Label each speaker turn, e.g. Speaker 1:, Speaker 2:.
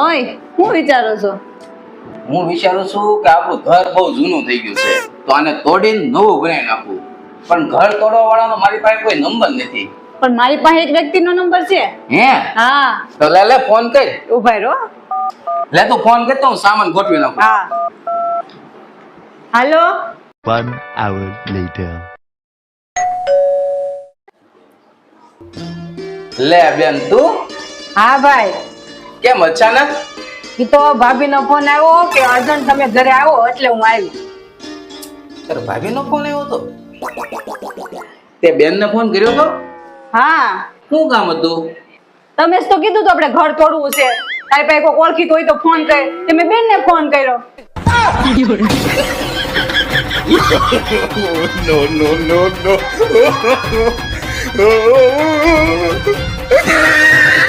Speaker 1: ઓય હું વિચારો છો?
Speaker 2: હું વિચારું છું કે આપણું ઘર બહુ જૂનું થઈ ગયું છે, તો આને તોડીને નવું બનાવી નાખવું. પણ ઘર તોડવા વાળાનો મારી પાસે કોઈ નંબર નથી.
Speaker 1: પણ મારી પાસે એક વ્યક્તિનો નંબર છે.
Speaker 2: હે?
Speaker 1: હા
Speaker 2: તો લે ફોન કર.
Speaker 1: ઉભા રહો.
Speaker 2: લે તું ફોન કરતો હું સામાન ગોઠવી નાખું.
Speaker 1: હા હાલો.
Speaker 3: 1 hour later.
Speaker 2: લે બેન તું
Speaker 1: હા ભાઈ,
Speaker 2: કેમ અચાનક?
Speaker 1: ઈ તો ભાભીનો ફોન આવ્યો કે અર્જન્ટ તમે ઘરે આવો એટલે હું આવી.
Speaker 2: તારા ભાભીનો ફોન આવ્યો હતો? તે બેનને ફોન કર્યો તો?
Speaker 1: હા
Speaker 2: શું કામ હતું?
Speaker 1: તમે જ તો કીધું તો આપણે ઘર તોડવું છે. તારી પાસે કોઈ ઓળખીતું હોય તો ફોન કર. તમે બેનને ફોન કર્યો.
Speaker 3: No.